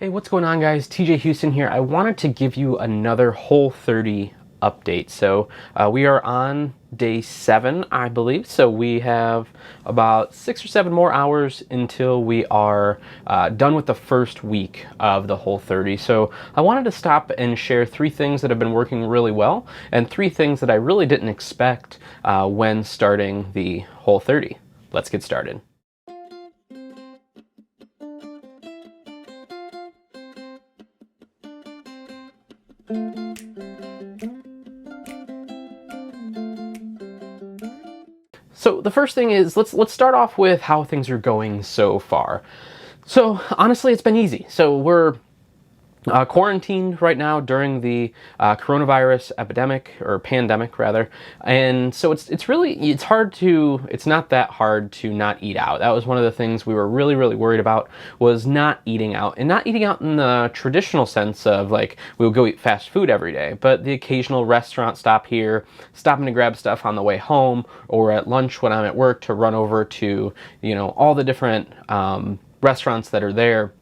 Hey, what's going on, guys? TJ Houston here. I wanted to give you another Whole30 update. So we are on day 7, I believe. So we have about 6 or 7 more hours until we are done with the first week of the Whole30. So I wanted to stop and share 3 things that have been working really well and 3 things that I really didn't expect when starting the Whole30. Let's get started. So the first thing is let's start off with how things are going so far. So honestly, it's been easy. So we're quarantined right now during the coronavirus epidemic, or pandemic rather, and so it's not that hard to not eat out. That was one of the things we were really worried about, was not eating out, and not eating out in the traditional sense of like we would go eat fast food every day, but the occasional restaurant stop here, stopping to grab stuff on the way home or at lunch when I'm at work, to run over to all the different restaurants that are there.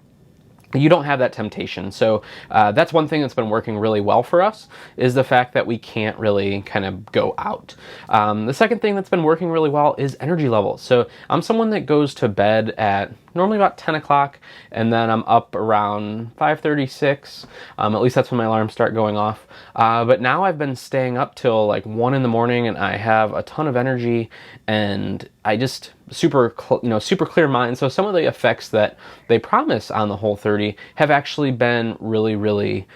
You don't have that temptation. So that's one thing that's been working really well for us, is the fact that we can't really kind of go out. The second thing that's been working really well is energy levels. So I'm someone that goes to bed at normally about 10 o'clock, and then I'm up around 5:36. At least that's when my alarms start going off. But now I've been staying up till like 1 in the morning, and I have a ton of energy, and I just super clear mind. So some of the effects that they promise on the Whole30 have actually been really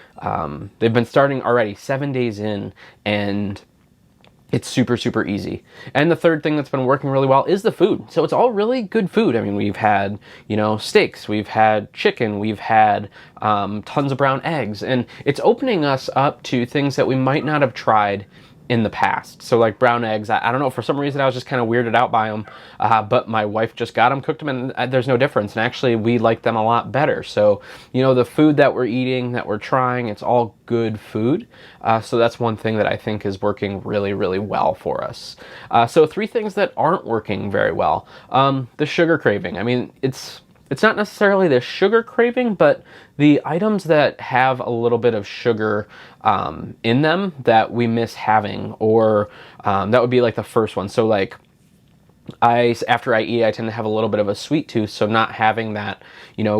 they've been starting already 7 days in, and it's super easy. And the third thing that's been working really well is the food. So it's all really good food. I mean, we've had, steaks, we've had chicken, we've had tons of brown eggs, and it's opening us up to things that we might not have tried in the past. So like brown eggs, I don't know, for some reason I was just kind of weirded out by them, but my wife just got them, cooked them, and there's no difference. And actually we like them a lot better. So, the food that we're eating, that we're trying, it's all good food. So that's one thing that I think is working really well for us. So 3 things that aren't working very well. The sugar craving. I mean, it's not necessarily the sugar craving, but the items that have a little bit of sugar in them that we miss having, or that would be like the first one. So like after I eat, I tend to have a little bit of a sweet tooth, so not having that,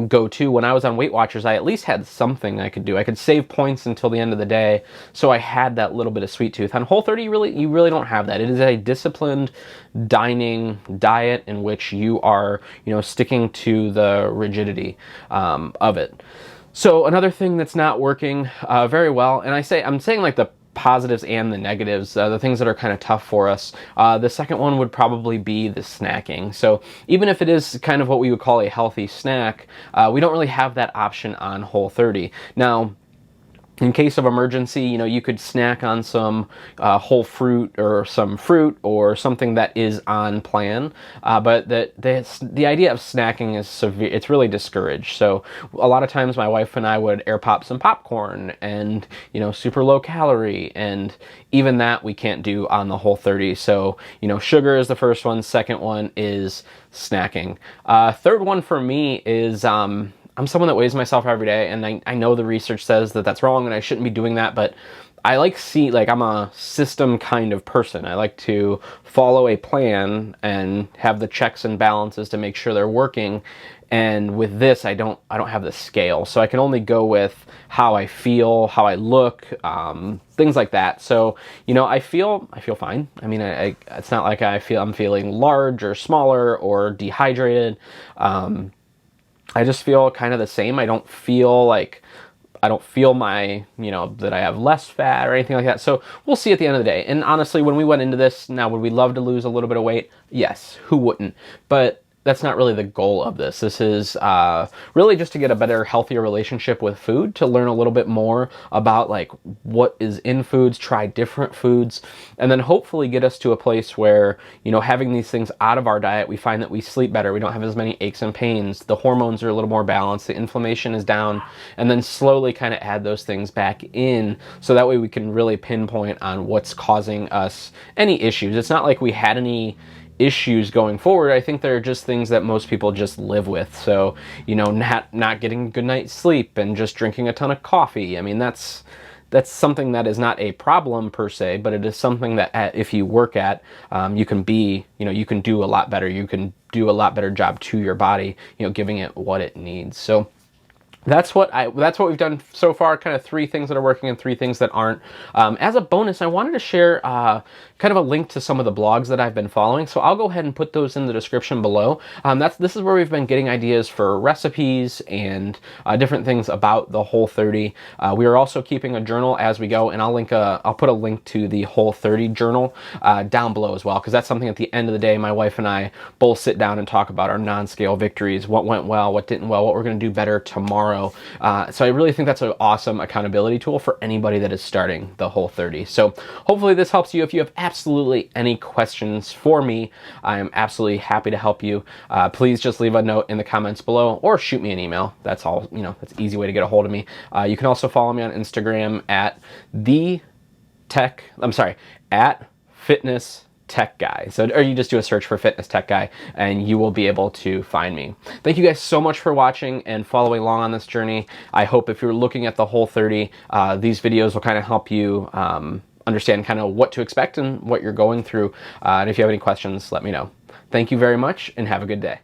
go-to. When I was on Weight Watchers, I at least had something I could do. I could save points until the end of the day, so I had that little bit of sweet tooth. On Whole30, you really don't have that. It is a disciplined dining diet in which you are, sticking to the rigidity of it. So another thing that's not working very well, and I'm saying like the positives and the negatives, the things that are kind of tough for us. The second one would probably be the snacking. So even if it is kind of what we would call a healthy snack, we don't really have that option on Whole30. Now, in case of emergency, you could snack on some whole fruit or some fruit or something that is on plan. But the idea of snacking is severe. It's really discouraged. So a lot of times my wife and I would air pop some popcorn and, super low calorie. And even that we can't do on the Whole30. So, sugar is the first one. Second one is snacking. Third one for me is, I'm someone that weighs myself every day, and I know the research says that that's wrong and I shouldn't be doing that, but I'm a system kind of person. I like to follow a plan and have the checks and balances to make sure they're working. And with this, I don't have the scale, so I can only go with how I feel, how I look, things like that. So, I feel fine. I mean, it's not like I'm feeling large or smaller or dehydrated. I just feel kind of the same. I don't feel my, that I have less fat or anything like that. So we'll see at the end of the day. And honestly, when we went into this, now would we love to lose a little bit of weight? Yes, who wouldn't? But that's not really the goal of this. This is really just to get a better, healthier relationship with food, to learn a little bit more about like what is in foods, try different foods, and then hopefully get us to a place where, having these things out of our diet, we find that we sleep better, we don't have as many aches and pains, the hormones are a little more balanced, the inflammation is down, and then slowly kind of add those things back in, so that way we can really pinpoint on what's causing us any issues. It's not like we had any issues going forward. I think they're just things that most people just live with. So, you know, not getting a good night's sleep and just drinking a ton of coffee. I mean, that's something that is not a problem per se, but it is something that if you work at, you can be, you know, you can do a lot better. You can do a lot better job to your body, you know, giving it what it needs. So that's what we've done so far, kind of 3 things that are working and 3 things that aren't. As a bonus, I wanted to share kind of a link to some of the blogs that I've been following, so I'll go ahead and put those in the description below. This is where we've been getting ideas for recipes and different things about the Whole30. We are also keeping a journal as we go, and I'll put a link to the Whole30 journal down below as well, because that's something at the end of the day, my wife and I both sit down and talk about our non-scale victories, what went well, what didn't well, what we're going to do better tomorrow. So I really think that's an awesome accountability tool for anybody that is starting the Whole30. So hopefully this helps you. If you have absolutely any questions for me, I am absolutely happy to help you. Please just leave a note in the comments below or shoot me an email. That's all, you know, that's an easy way to get a hold of me. You can also follow me on Instagram at @fitness tech guy. So, or you just do a search for fitness tech guy and you will be able to find me. Thank you guys so much for watching and following along on this journey. I hope if you're looking at the Whole30, these videos will kind of help you understand kind of what to expect and what you're going through. And if you have any questions, let me know. Thank you very much and have a good day.